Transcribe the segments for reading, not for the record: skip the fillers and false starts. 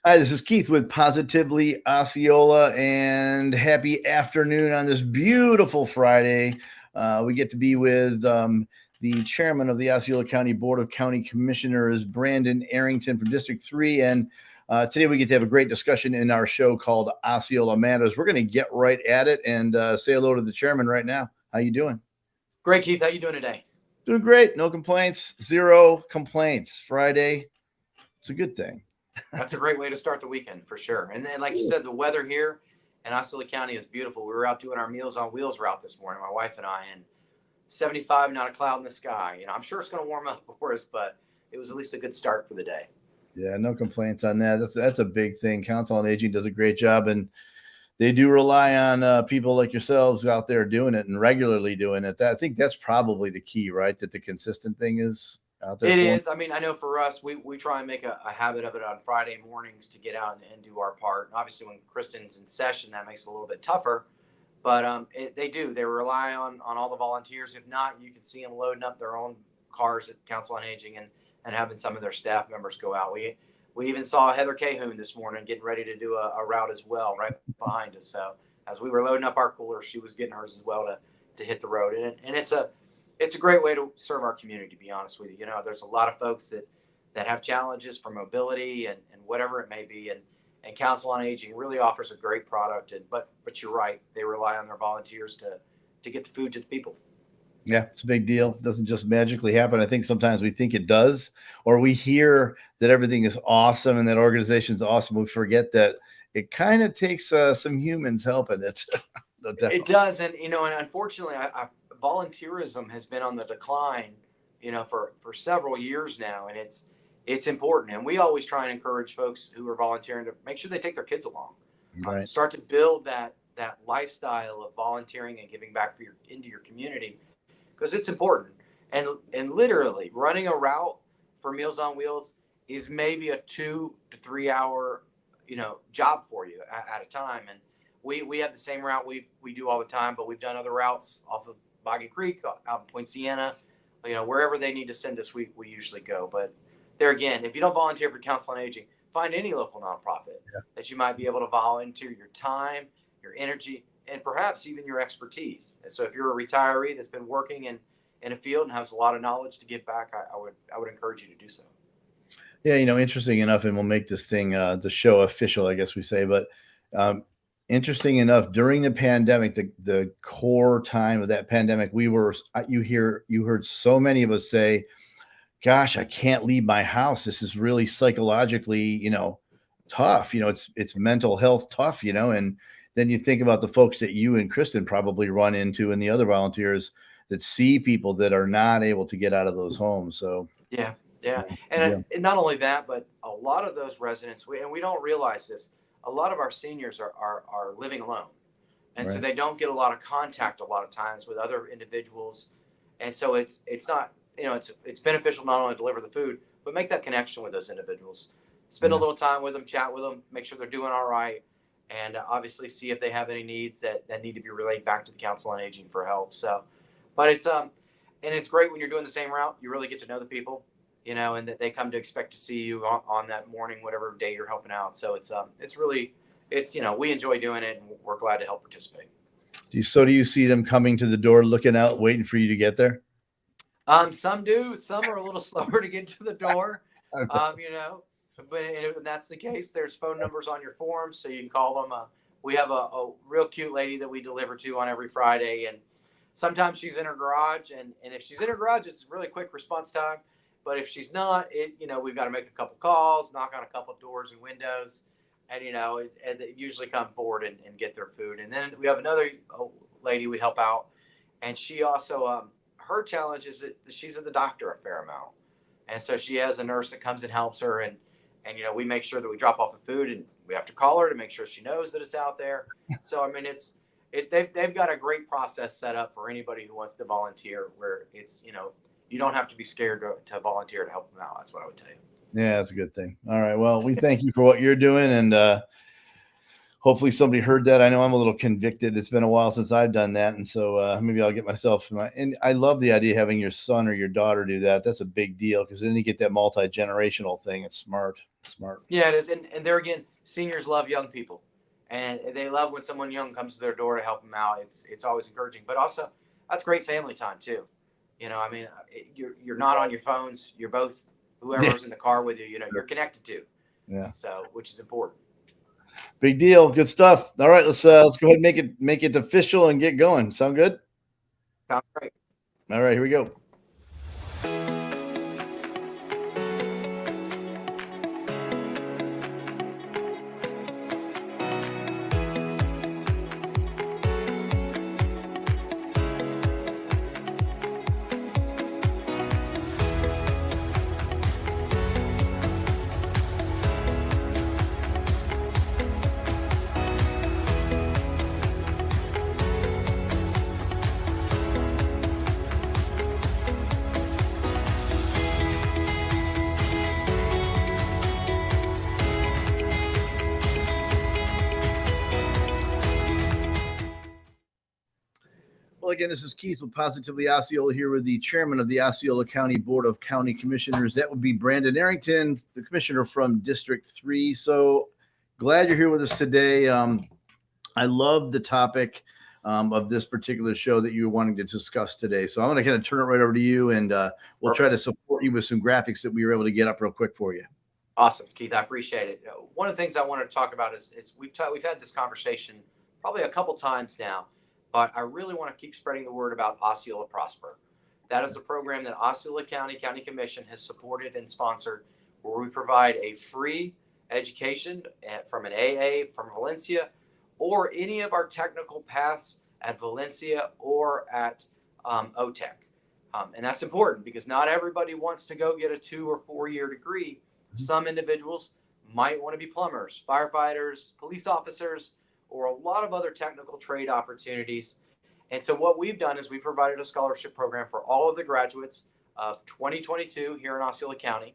Hi, this is Keith with Positively Osceola, and happy afternoon on this beautiful Friday. We get to be with the chairman of the Osceola County Board of County Commissioners, Brandon Arrington from District 3. And today we get to have a great discussion in our show called Osceola Matters. We're going to get right at it and say hello to the chairman right now. How you doing? Great, Keith. How you doing today? Doing great. No complaints. Zero complaints. Friday. It's a good thing. That's a great way to start the weekend for sure. And then, like you said, the weather here in Osceola County is beautiful. We were out doing our Meals on Wheels route this morning, my wife and I, and 75, not a cloud in the sky. I'm sure it's going to warm up for us, but it was at least a good start for the day. Yeah, no complaints on that. That's a big thing. Council on Aging does a great job, and they do rely on people like yourselves out there doing it and regularly doing it. I think that's probably the key, right? That the consistent thing is out there. It is. I mean, I know for us, we try and make a habit of it on Friday mornings to get out and do our part. And obviously, when Kristen's in session, that makes it a little bit tougher. But they do. They rely on all the volunteers. If not, you can see them loading up their own cars at Council on Aging and having some of their staff members go out. We even saw Heather Cahoon this morning getting ready to do a route as well right behind us. So as we were loading up our coolers, she was getting hers as well to hit the road. And it's a great way to serve our community, to be honest with you. There's a lot of folks that have challenges for mobility and whatever it may be. And Council on Aging really offers a great product. But you're right. They rely on their volunteers to get the food to the people. Yeah, it's a big deal. It doesn't just magically happen. I think sometimes we think it does, or we hear that everything is awesome and that organization's awesome. We forget that it kind of takes some humans helping it. No doubt. It does. And unfortunately, volunteerism has been on the decline, for several years now. And it's important. And we always try and encourage folks who are volunteering to make sure they take their kids along. Right. Start to build that lifestyle of volunteering and giving back into your community, because it's important. And literally running a route for Meals on Wheels is maybe a 2 to 3 hour, job for you at a time. And we have the same route we do all the time, but we've done other routes off of Boggy Creek, out in Point Siena, wherever they need to send us, we usually go. But there again, if you don't volunteer for Council on Aging, find any local nonprofit that you might be able to volunteer your time, your energy, and perhaps even your expertise. And so if you're a retiree that's been working in a field and has a lot of knowledge to give back, I would encourage you to do so. Yeah, interesting enough, and we'll make this thing, the show official, I guess we say, but interesting enough, during the pandemic, the core time of that pandemic, you heard so many of us say, gosh, I can't leave my house. This is really psychologically, tough. It's mental health tough, and then you think about the folks that you and Kristen probably run into and the other volunteers that see people that are not able to get out of those homes. So yeah. And not only that, but a lot of those residents, we don't realize this, a lot of our seniors are living alone. And right. So they don't get a lot of contact a lot of times with other individuals. And so it's not, it's beneficial not only to deliver the food, but make that connection with those individuals. Spend a little time with them, chat with them, make sure they're doing all right. And obviously see if they have any needs that need to be relayed back to the Council on Aging for help. So, but it's great when you're doing the same route. You really get to know the people, and that they come to expect to see you on that morning, whatever day you're helping out. So it's really, we enjoy doing it, and we're glad to help participate. Do you see them coming to the door, looking out, waiting for you to get there? Some do. Some are a little slower to get to the door. But if that's the case, there's phone numbers on your forms, so you can call them. We have a real cute lady that we deliver to on every Friday, and sometimes she's in her garage, and if she's in her garage, it's really quick response time. But if she's not, we've got to make a couple calls, knock on a couple doors and windows, and they usually come forward and get their food. And then we have another lady we help out, and she also her challenge is that she's at the doctor a fair amount, and so she has a nurse that comes and helps her, and we make sure that we drop off the food, and we have to call her to make sure she knows that it's out there. So, I mean, they've got a great process set up for anybody who wants to volunteer, where it's, you don't have to be scared to volunteer to help them out. That's what I would tell you. Yeah, that's a good thing. All right. Well, we thank you for what you're doing, and hopefully somebody heard that. I know I'm a little convicted. It's been a while since I've done that, and so maybe I'll get myself. And I love the idea of having your son or your daughter do that. That's a big deal, because then you get that multi-generational thing. It's smart. Smart. Yeah, it is. And there again, seniors love young people, and they love when someone young comes to their door to help them out. It's always encouraging, but also that's great family time too. I mean, you're not on your phones. You're both Yeah. whoever's in the car with you. You're connected to. Yeah. So, which is important. Big deal. Good stuff. All right, let's go ahead and make it official and get going. Sound good? Sounds great. All right, here we go. Well, again, this is Keith with Positively Osceola here with the chairman of the Osceola County Board of County Commissioners. That would be Brandon Arrington, the commissioner from District 3. So glad you're here with us today. I love the topic of this particular show that you were wanting to discuss today. So I'm going to kind of turn it right over to you, and we'll try to support you with some graphics that we were able to get up real quick for you. Awesome, Keith. I appreciate it. One of the things I wanted to talk about is we've had this conversation probably a couple times now, but I really want to keep spreading the word about Osceola Prosper. That is a program that Osceola County Commission has supported and sponsored, where we provide a free education from an AA from Valencia, or any of our technical paths at Valencia or at OTEC. And that's important because not everybody wants to go get a 2 or 4 year degree. Some individuals might want to be plumbers, firefighters, police officers, or a lot of other technical trade opportunities. And so what we've done is we provided a scholarship program for all of the graduates of 2022 here in Osceola County.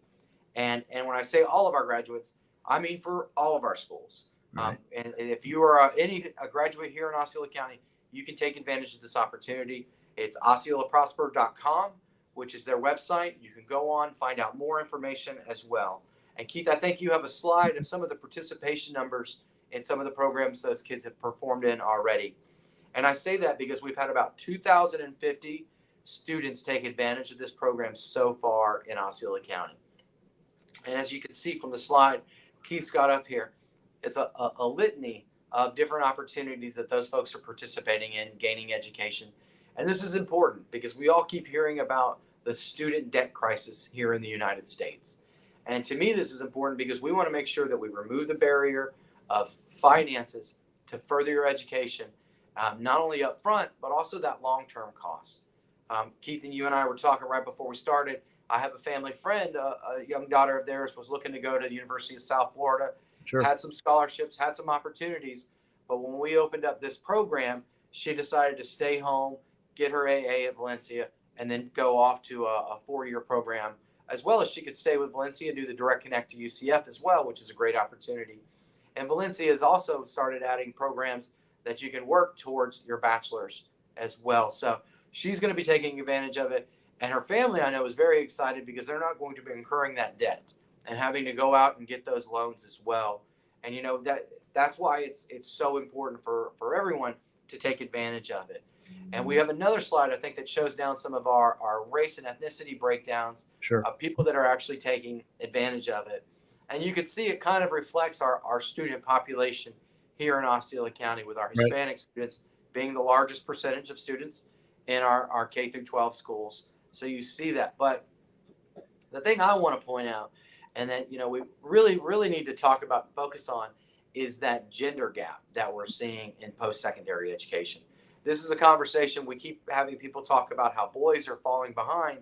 And when I say all of our graduates, I mean for all of our schools. Right. And if you are a graduate here in Osceola County, you can take advantage of this opportunity. It's osceolaprosper.com, which is their website. You can go on, find out more information as well. And Keith, I think you have a slide of some of the participation numbers in some of the programs those kids have performed in already. And I say that because we've had about 2,050 students take advantage of this program so far in Osceola County. And as you can see from the slide Keith's got up here, it's a litany of different opportunities that those folks are participating in, gaining education. And this is important because we all keep hearing about the student debt crisis here in the United States. And to me, this is important because we want to make sure that we remove the barrier of finances to further your education, not only up front, but also that long-term cost. Keith and you and I were talking right before we started. I have a family friend, a young daughter of theirs was looking to go to the University of South Florida, had some scholarships, had some opportunities. But when we opened up this program, she decided to stay home, get her AA at Valencia, and then go off to a 4-year program, as well as she could stay with Valencia and do the direct connect to UCF as well, which is a great opportunity. And Valencia has also started adding programs that you can work towards your bachelor's as well. So she's going to be taking advantage of it. And her family, I know, is very excited because they're not going to be incurring that debt and having to go out and get those loans as well. And, that's why it's so important for everyone to take advantage of it. And we have another slide, I think, that shows down some of our race and ethnicity breakdowns of people that are actually taking advantage of it. And you can see it kind of reflects our student population here in Osceola County, with our Hispanic students being the largest percentage of students in our K through 12 schools. So you see that. But the thing I want to point out, and that we really, really need to talk about and focus on, is that gender gap that we're seeing in post-secondary education. This is a conversation we keep having people talk about, how boys are falling behind.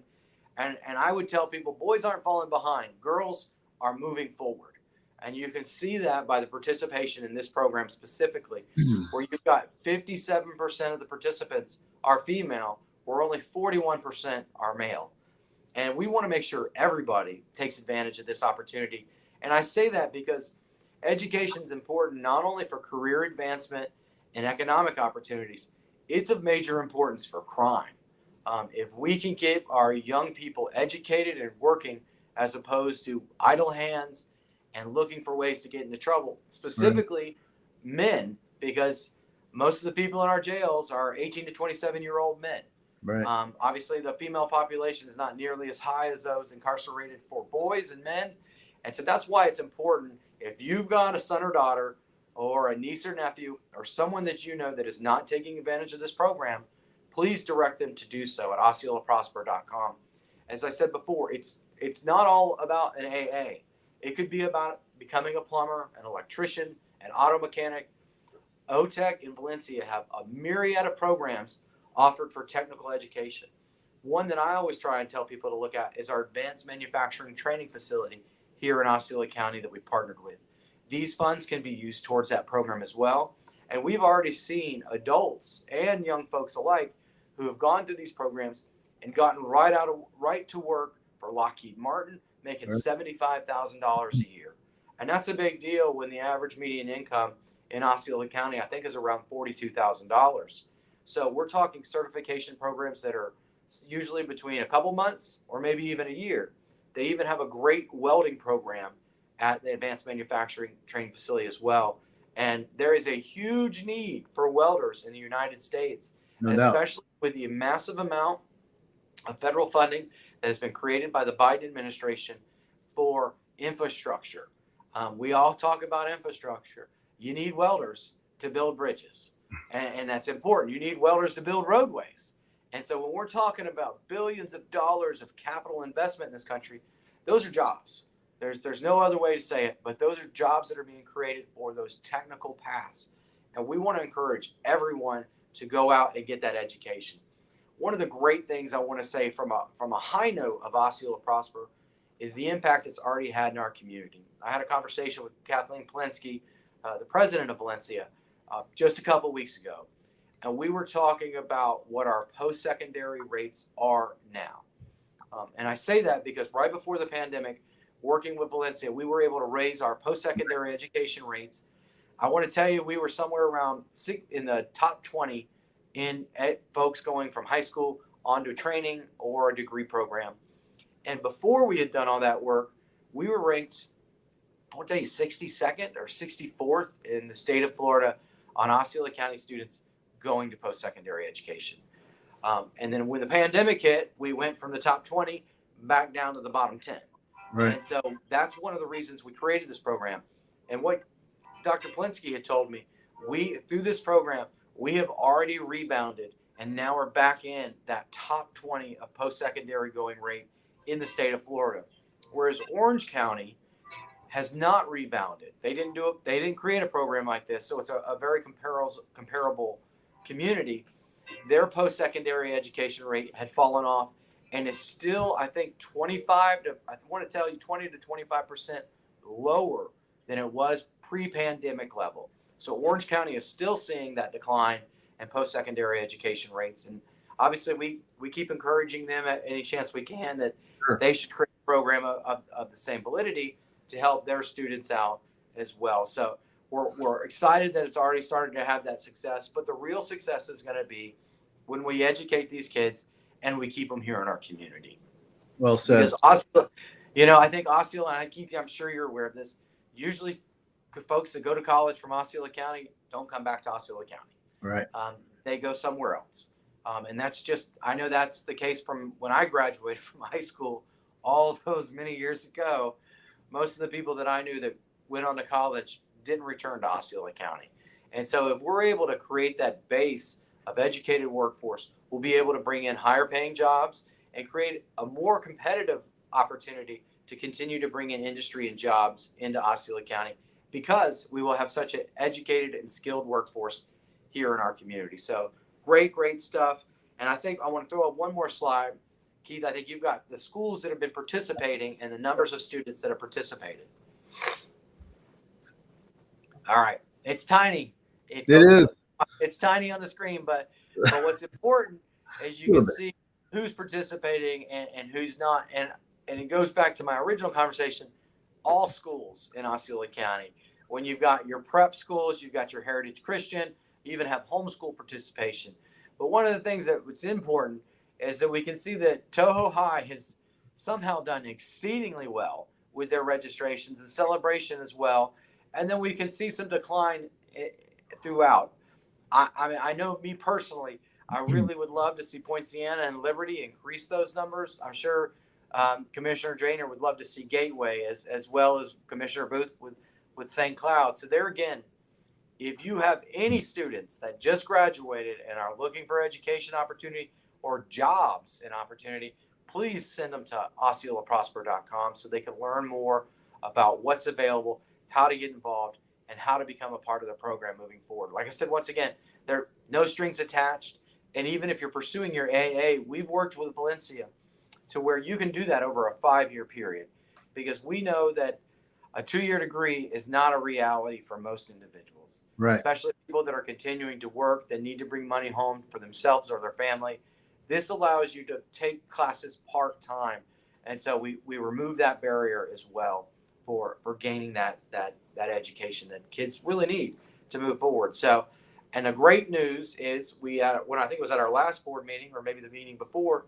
And I would tell people, boys aren't falling behind. Girls are moving forward. And you can see that by the participation in this program specifically, where you've got 57% of the participants are female, where only 41% are male. And we want to make sure everybody takes advantage of this opportunity. And I say that because education is important not only for career advancement and economic opportunities, it's of major importance for crime. If we can get our young people educated and working as opposed to idle hands and looking for ways to get into trouble, specifically men, because most of the people in our jails are 18 to 27-year-old men. Right. Obviously, the female population is not nearly as high as those incarcerated for boys and men. And so that's why it's important, if you've got a son or daughter or a niece or nephew or someone that you know that is not taking advantage of this program, please direct them to do so at osceolaprosper.com. As I said before, it's not all about an AA. It could be about becoming a plumber, an electrician, an auto mechanic. OTEC and Valencia have a myriad of programs offered for technical education. One that I always try and tell people to look at is our advanced manufacturing training facility here in Osceola County that we partnered with. These funds can be used towards that program as well. And we've already seen adults and young folks alike who have gone through these programs and gotten right to work for Lockheed Martin, making $75,000 a year. And that's a big deal when the average median income in Osceola County, I think, is around $42,000. So we're talking certification programs that are usually between a couple months or maybe even a year. They even have a great welding program at the Advanced Manufacturing Training Facility as well. And there is a huge need for welders in the United States, especially with the massive amount of federal funding that has been created by the Biden administration for infrastructure. We all talk about infrastructure. You need welders to build bridges, and that's important. You need welders to build roadways. And so when we're talking about billions of dollars of capital investment in this country, those are jobs. There's no other way to say it, but those are jobs that are being created for those technical paths. And we want to encourage everyone to go out and get that education. One of the great things I want to say from a high note of Osceola Prosper is the impact it's already had in our community. I had a conversation with Kathleen Polinsky, the president of Valencia, just a couple weeks ago. And we were talking about what our post-secondary rates are now. And I say that because right before the pandemic, working with Valencia, we were able to raise our post-secondary education rates. I want to tell you, we were somewhere around in the top 20 in folks going from high school on to training or a degree program. And before we had done all that work, we were ranked, I want to tell you, 62nd or 64th in the state of Florida on Osceola County students going to post-secondary education. And then when the pandemic hit, we went from the top 20 back down to the bottom 10. Right. And so that's one of the reasons we created this program. And what Dr. Polinsky had told me, through this program, we have already rebounded, and now we're back in that top 20 of post-secondary going rate in the state of Florida. Whereas Orange County has not rebounded. They didn't do it. They didn't create a program like this. So it's a very comparable community. Their post-secondary education rate had fallen off and is still, I think, 20 to 25% lower than it was pre-pandemic level. So Orange County is still seeing that decline in post-secondary education rates. And obviously we keep encouraging them at any chance we can that they should create a program of the same validity to help their students out as well. So we're excited that it's already started to have that success, but the real success is going to be when we educate these kids and we keep them here in our community. Well said. Because Osceola, I think Osceola, and Keith, I'm sure you're aware of this, usually folks that go to college from Osceola County don't come back to Osceola County. Right. They go somewhere else. And that's just, I know that's the case from when I graduated from high school all those many years ago. Most of the people that I knew that went on to college didn't return to Osceola County. And so if we're able to create that base of educated workforce, we'll be able to bring in higher paying jobs and create a more competitive opportunity to continue to bring in industry and jobs into Osceola County, because we will have such an educated and skilled workforce here in our community. So great stuff. And I think I want to throw up one more slide. Keith, I think you've got the schools that have been participating and the numbers of students that have participated. All right. It's tiny. It is. It's tiny on the screen, but what's important is you can see who's participating and who's not. And it goes back to my original conversation, all schools in Osceola County. When you've got your prep schools, you've got your Heritage Christian, you even have homeschool participation. But one of the things that's important is that we can see that Toho High has somehow done exceedingly well with their registrations and celebration as well. And then we can see some decline throughout. I mean, I know me personally, I really would love to see Poinciana and Liberty increase those numbers. I'm sure Commissioner Drainer would love to see Gateway as well as Commissioner Booth with St. Cloud. So there again, if you have any students that just graduated and are looking for education opportunity or jobs and opportunity, please send them to osceolaprosper.com so they can learn more about what's available, how to get involved, and how to become a part of the program moving forward. Like I said, once again, there are no strings attached. And even if you're pursuing your AA, we've worked with Valencia to where you can do that over a 5-year period, because we know that a 2-year degree is not a reality for most individuals, Right. especially people that are continuing to work, that need to bring money home for themselves or their family. This allows you to take classes part-time. And so we remove that barrier as well for gaining that education that kids really need to move forward. So, and the great news is when I think it was at our last board meeting or maybe the meeting before,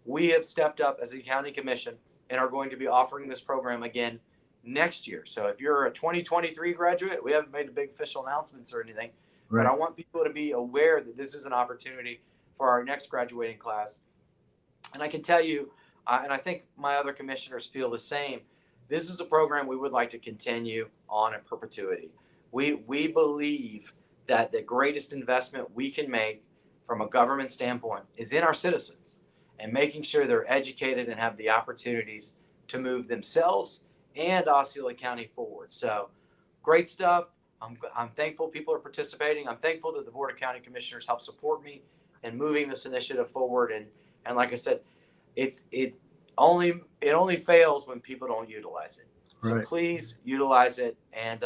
we have stepped up as a county commission and are going to be offering this program again next year. So if you're a 2023 graduate, we haven't made a big official announcements or anything, Right. but I want people to be aware that this is an opportunity for our next graduating class. And I can tell you, and I think my other commissioners feel the same, this is a program we would like to continue on in perpetuity. We believe that the greatest investment we can make from a government standpoint is in our citizens and making sure they're educated and have the opportunities to move themselves and Osceola County forward. So great stuff. I'm thankful people are participating. I'm thankful that the Board of County Commissioners helped support me in moving this initiative forward. And like I said, it only fails when people don't utilize it. So Right. please utilize it and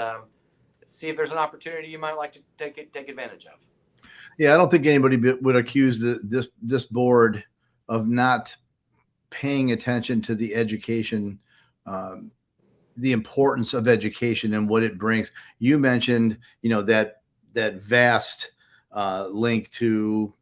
see if there's an opportunity you might like to take advantage of. Yeah, I don't think anybody would accuse this board of not paying attention to the education, the importance of education and what it brings. You mentioned, that vast link to,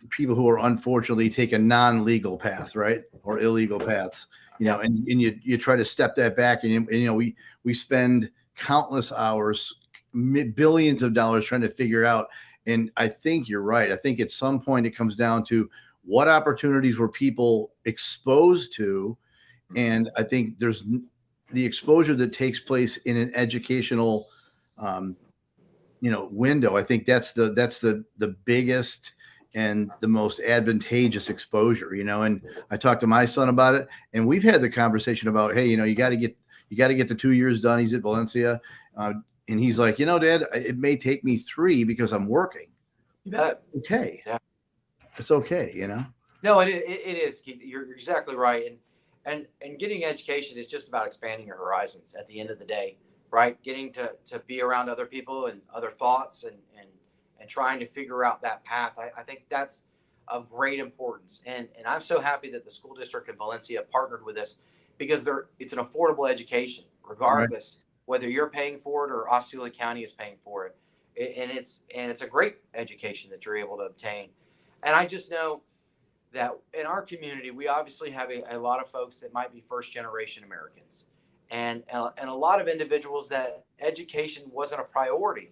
people who are unfortunately take a non-legal path, right, or illegal paths, and you try to step that back, and we spend countless hours, billions of dollars trying to figure out. And I think you're right. I think at some point it comes down to what opportunities were people exposed to. And I think there's the exposure that takes place in an educational, window. I think that's the biggest and the most advantageous exposure, and I talked to my son about it, and we've had the conversation about, hey, you got to get the 2 years done. He's at Valencia. And he's like, Dad, it may take me 3 because I'm working. You bet. Okay. Yeah. It's okay, No, it is. You're exactly right. And getting education is just about expanding your horizons at the end of the day, right? Getting to be around other people and other thoughts and trying to figure out that path. I think that's of great importance. And I'm so happy that the school district in Valencia partnered with us, because it's an affordable education, regardless. Right. Whether you're paying for it or Osceola County is paying for it. And it's a great education that you're able to obtain. And I just know that in our community, we obviously have a lot of folks that might be first generation Americans and a lot of individuals that education wasn't a priority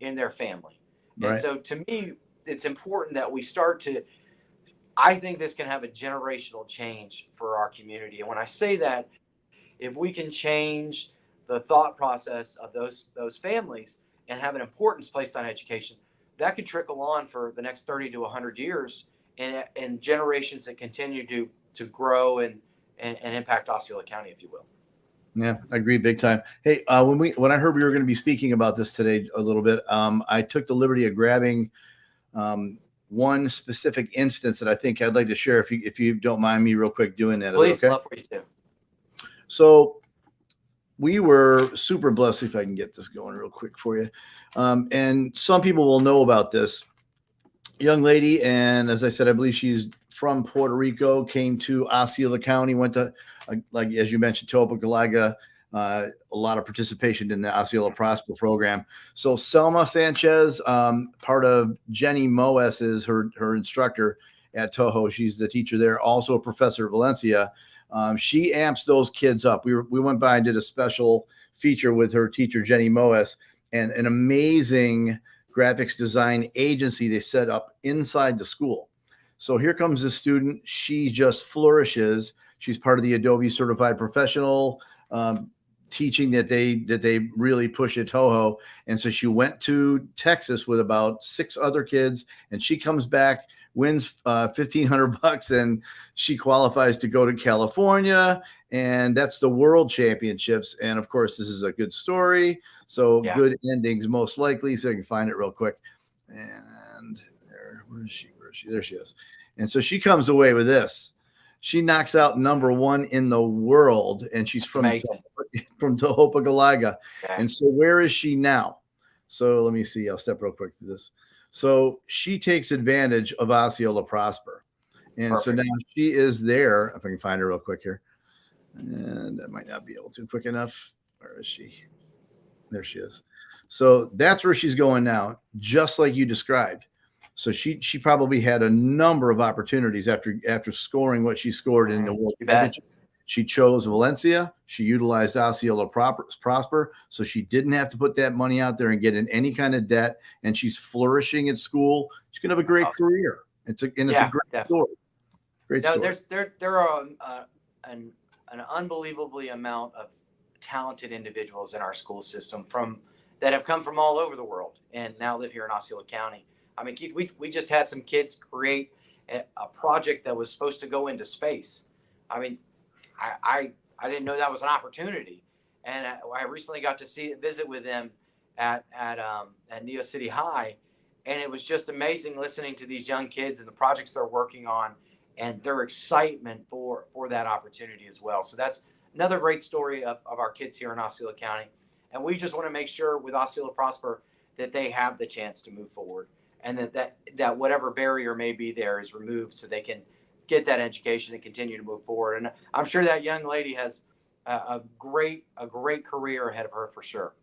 in their family. Right. And so to me, it's important that we I think this can have a generational change for our community. And when I say that, if we can change the thought process of those families and have an importance placed on education, that could trickle on for the next 30 to 100 years and generations that continue to grow and impact Osceola County, if you will. Yeah, I agree big time. Hey, when I heard we were going to be speaking about this today a little bit, I took the liberty of grabbing one specific instance that I think I'd like to share, if you don't mind me real quick doing that. Please, okay? love for you too. So we were super blessed, if I can get this going real quick for you. And some people will know about this young lady. And as I said, I believe she's from Puerto Rico, came to Osceola County, went to, like, as you mentioned, Topocalaga, a lot of participation in the Osceola Prosper program. So Selma Sanchez, part of Jenny Moes, is her instructor at Toho. She's the teacher there, also a professor at Valencia. She amps those kids up. We went by and did a special feature with her teacher, Jenny Moes, and an amazing graphics design agency they set up inside the school. So here comes this student. She just flourishes. She's part of the Adobe Certified Professional teaching that they really push at Toho. And so she went to Texas with about 6 other kids, and she comes back, wins $1,500, and she qualifies to go to California, and that's the World Championships. And of course, this is a good story, so good endings most likely. So I can find it real quick. And where is she? There she is. And so she comes away with this. She knocks out #1 in the world, and she's from Tohopagalaga. Okay. And so where is she now? So let me see. I'll step real quick to this. So she takes advantage of Osceola Prosper. And so now she is there. If I can find her real quick here. And I might not be able to quick enough. Where is she? There she is. So that's where she's going now, just like you described. So she probably had a number of opportunities after scoring what she scored in the World Championship. She chose Valencia. She utilized Osceola Prosper, so she didn't have to put that money out there and get in any kind of debt. And she's flourishing at school. She's gonna have a great career. It's a great story. Great story. There are an unbelievably amount of talented individuals in our school system that have come from all over the world and now live here in Osceola County. I mean, Keith, we just had some kids create a project that was supposed to go into space. I mean, I didn't know that was an opportunity, and I recently got to visit with them at Neo City High, and it was just amazing listening to these young kids and the projects they're working on, and their excitement for that opportunity as well. So that's another great story of our kids here in Osceola County, and we just want to make sure with Osceola Prosper that they have the chance to move forward, and that whatever barrier may be there is removed so they can get that education and continue to move forward. And I'm sure that young lady has a great career ahead of her for sure.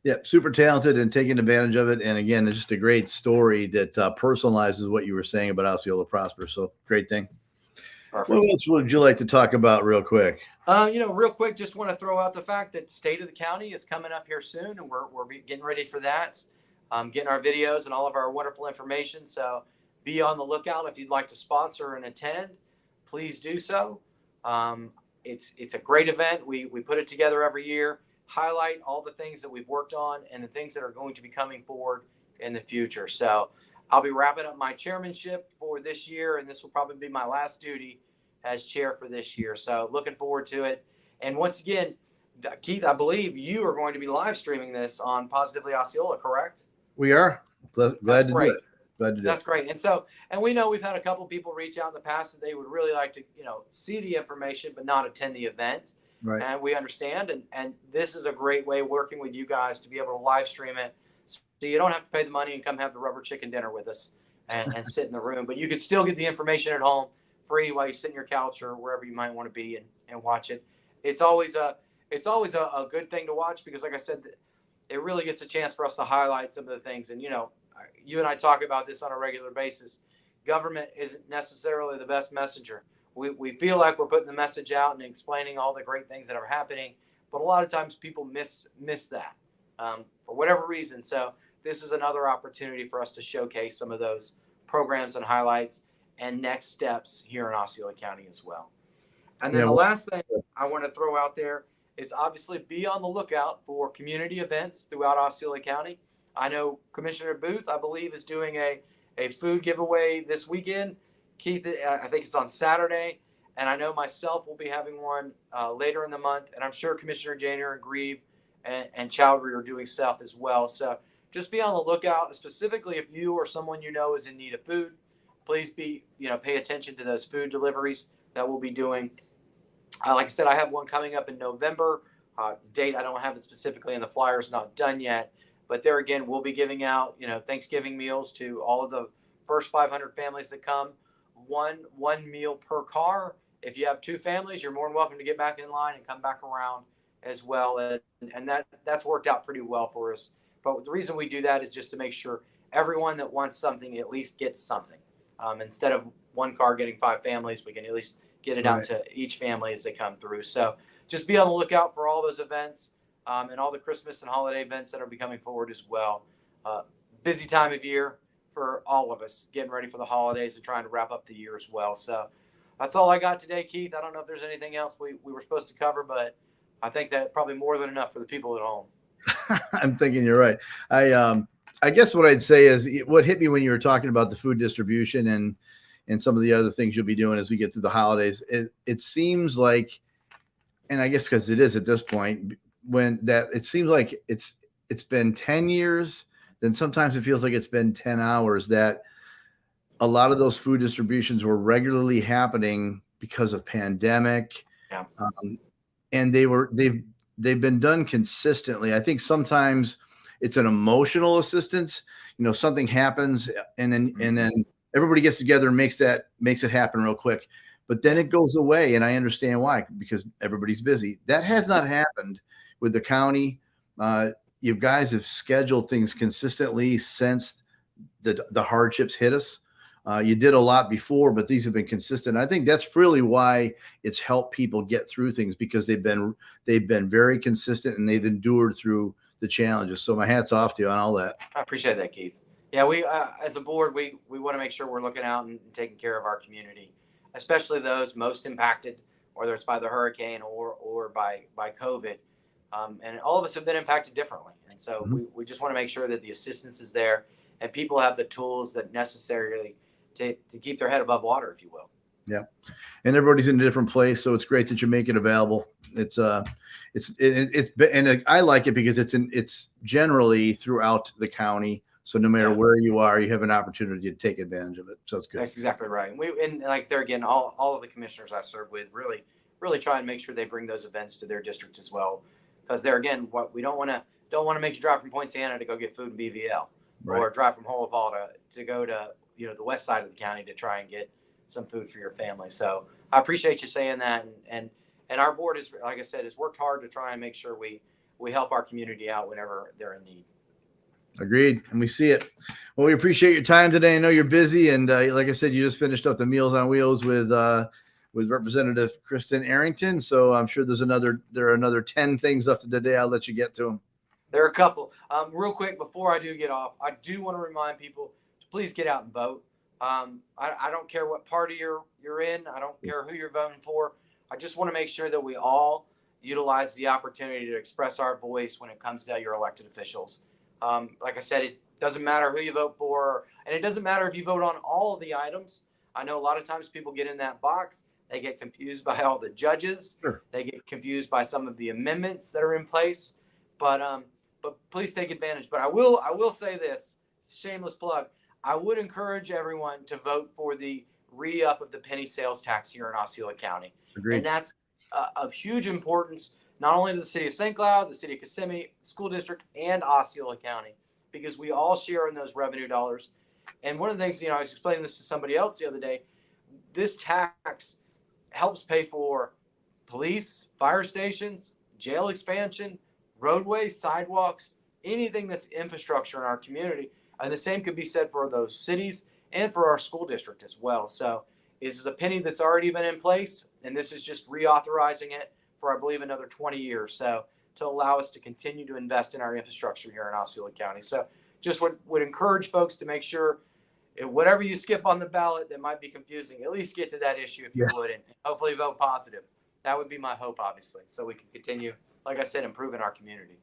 Yeah, super talented and taking advantage of it. And again, it's just a great story that personalizes what you were saying about Osceola Prosper. So great thing. Perfect. What else would you like to talk about real quick? Real quick, just want to throw out the fact that State of the County is coming up here soon, and we're getting ready for that. Getting our videos and all of our wonderful information. So be on the lookout. If you'd like to sponsor and attend, please do so. It's a great event. We put it together every year, highlight all the things that we've worked on and the things that are going to be coming forward in the future. So I'll be wrapping up my chairmanship for this year, and this will probably be my last duty as chair for this year. So looking forward to it. And once again, Keith, I believe you are going to be live streaming this on Positively Osceola, correct? We are. Glad to do it. That's great. And we know we've had a couple people reach out in the past that they would really like to, see the information, but not attend the event. Right. And we understand. And this is a great way working with you guys to be able to live stream it. So you don't have to pay the money and come have the rubber chicken dinner with us and sit in the room, but you could still get the information at home free while you sit in your couch or wherever you might want to be and watch it. It's always a good thing to watch because, like I said, it really gets a chance for us to highlight some of the things. And, you and I talk about this on a regular basis. Government isn't necessarily the best messenger. We feel like we're putting the message out and explaining all the great things that are happening, but a lot of times people miss that for whatever reason. So this is another opportunity for us to showcase some of those programs and highlights and next steps here in Osceola County as well. And then the last thing I want to throw out there is obviously be on the lookout for community events throughout Osceola County. I know Commissioner Booth, I believe, is doing a food giveaway this weekend. Keith, I think it's on Saturday. And I know myself will be having one later in the month. And I'm sure Commissioner Janer and Grieve and Chowdhury are doing stuff as well. So just be on the lookout, specifically if you or someone you know is in need of food. Please pay attention to those food deliveries that we'll be doing. Like I said, I have one coming up in November. The date, I don't have it specifically, and the flyer's not done yet. But there again, we'll be giving out, Thanksgiving meals to all of the first 500 families that come. One meal per car. If you have 2 families, you're more than welcome to get back in line and come back around as well. And that's worked out pretty well for us. But the reason we do that is just to make sure everyone that wants something at least gets something. Instead of one car getting 5 families, we can at least get it out to each family as they come through. So just be on the lookout for all those events and all the Christmas and holiday events that are coming forward as well. Busy time of year for all of us, getting ready for the holidays and trying to wrap up the year as well. So that's all I got today, Keith. I don't know if there's anything else we were supposed to cover, but I think that probably more than enough for the people at home. I'm thinking you're right. I guess what I'd say is what hit me when you were talking about the food distribution and some of the other things you'll be doing as we get through the holidays. It seems like, and I guess because it is at this point, when that it seems like it's been 10 years, then sometimes it feels like it's been 10 hours that a lot of those food distributions were regularly happening because of pandemic. Yeah. And they've been done consistently. I think sometimes it's an emotional assistance. Something happens and then everybody gets together and makes it happen real quick, but then it goes away. And I understand why, because everybody's busy. That has not happened with the county. You guys have scheduled things consistently since the hardships hit us. You did a lot before, but these have been consistent. I think that's really why it's helped people get through things, because they've been very consistent and they've endured through the challenges. So my hat's off to you on all that. I appreciate that, Keith. Yeah, we as a board, we want to make sure we're looking out and taking care of our community, especially those most impacted, whether it's by the hurricane or by COVID. And all of us have been impacted differently. And so we just want to make sure that the assistance is there and people have the tools that necessarily to keep their head above water, if you will. Yeah. And everybody's in a different place. So it's great that you make it available. It's and I like it because it's generally throughout the county. So no matter where you are, you have an opportunity to take advantage of it. So it's good. That's exactly right. And like there again, all of the commissioners I serve with really try and make sure they bring those events to their districts as well. Because there again, what we don't want to make you drive from Point Santa to go get food in BVL, or drive from Holopal to go to the west side of the county to try and get some food for your family. So I appreciate you saying that, and our board is, like I said, has worked hard to try and make sure we help our community out whenever they're in need. Agreed. And we see it. Well, we appreciate your time today. I know you're busy. And like I said, you just finished up the Meals on Wheels with Representative Kristen Arrington. So I'm sure there are another 10 things left of the day. I'll let you get to them. There are a couple. Real quick, before I do get off, I do want to remind people to please get out and vote. I don't care what party you're in. I don't care who you're voting for. I just want to make sure that we all utilize the opportunity to express our voice when it comes to your elected officials. Like I said, it doesn't matter who you vote for, and it doesn't matter if you vote on all of the items. I know a lot of times people get in that box. They get confused by all the judges. Sure. They get confused by some of the amendments that are in place. But please take advantage. But I will say this, shameless plug. I would encourage everyone to vote for the re-up of the penny sales tax here in Osceola County. Agreed. And that's of huge importance, not only to the city of St. Cloud, the city of Kissimmee, school district, and Osceola County, because we all share in those revenue dollars. And one of the things, I was explaining this to somebody else the other day, this tax helps pay for police, fire stations, jail expansion, roadways, sidewalks, anything that's infrastructure in our community. And the same could be said for those cities and for our school district as well. So this is a penny that's already been in place, and this is just reauthorizing it for, I believe, another 20 years. So to allow us to continue to invest in our infrastructure here in Osceola County. So just would encourage folks to make sure whatever you skip on the ballot that might be confusing, at least get to that issue if you would, and hopefully vote positive. That would be my hope, obviously, so we can continue, like I said, improving our community.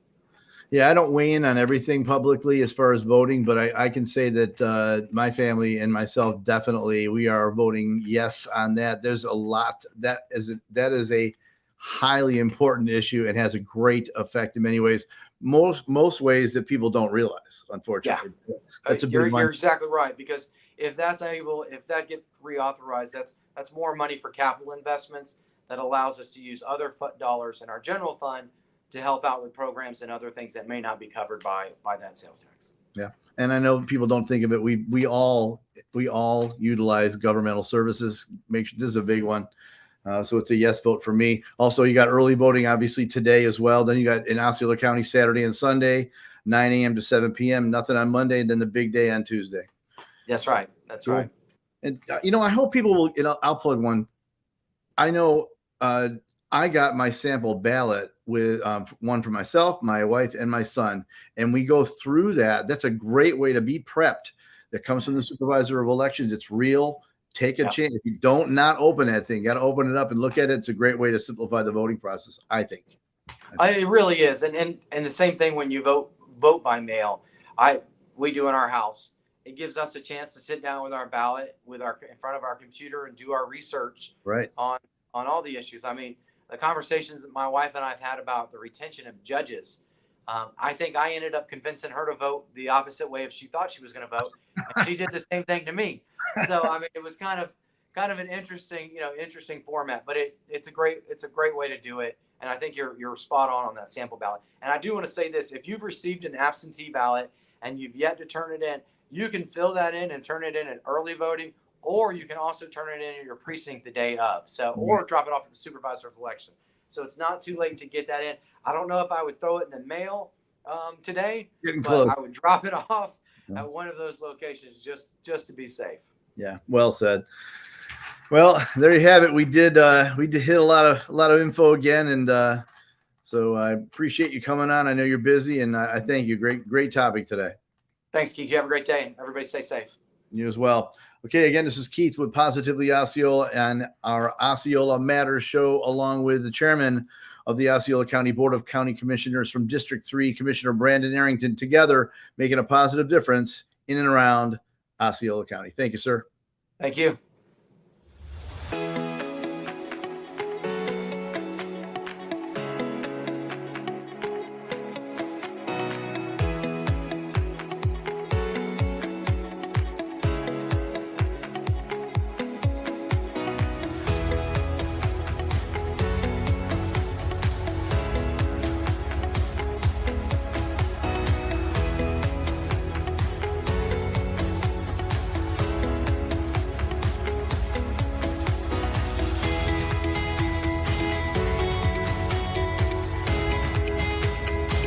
Yeah, I don't weigh in on everything publicly as far as voting, but I can say that my family and myself, definitely, we are voting yes on that. There's a lot that is a highly important issue and has a great effect in many ways. Most ways that people don't realize, unfortunately. Yeah. That's you're exactly right, because if that gets reauthorized, that's more money for capital investments that allows us to use other dollars in our general fund to help out with programs and other things that may not be covered by that sales tax. Yeah. And I know people don't think of it. We all utilize governmental services. Make sure this is a big one. So it's a yes vote for me. Also, you got early voting, obviously, today as well. Then you got in Osceola County Saturday and Sunday, 9 a.m. to 7 p.m. Nothing on Monday, and then the big day on Tuesday. That's right. That's right. And I hope people will. I'll plug one. I know I got my sample ballot with one for myself, my wife, and my son, and we go through that. That's a great way to be prepped. That comes from the supervisor of elections. It's real. Take a chance. If you don't not open that thing, got to open it up and look at it. It's a great way to simplify the voting process, I think. It really is, and the same thing when you vote by mail. We do in our house. It gives us a chance to sit down with our ballot, in front of our computer, and do our research on all the issues. I mean, the conversations that my wife and I've had about the retention of judges. I think I ended up convincing her to vote the opposite way if she thought she was going to vote, and she did the same thing to me. So I mean, it was kind of an interesting format, but it's a great way to do it. And I think you're spot on that sample ballot. And I do want to say this: if you've received an absentee ballot and you've yet to turn it in, you can fill that in and turn it in at early voting, or you can also turn it in at your precinct the day of. Or drop it off at the supervisor of election. So it's not too late to get that in. I don't know if I would throw it in the mail today, but I would drop it off at one of those locations just to be safe. Yeah, well said. Well, there you have it. We did hit a lot of info again, and so I appreciate you coming on. I know you're busy, and I thank you. Great topic today. Thanks, Keith. You have a great day. Everybody stay safe. You as well. Okay, again, this is Keith with Positively Osceola and our Osceola Matters show, along with the chairman of the Osceola County Board of County Commissioners from District 3, Commissioner Brandon Arrington, together making a positive difference in and around Osceola County. Thank you, sir. Thank you.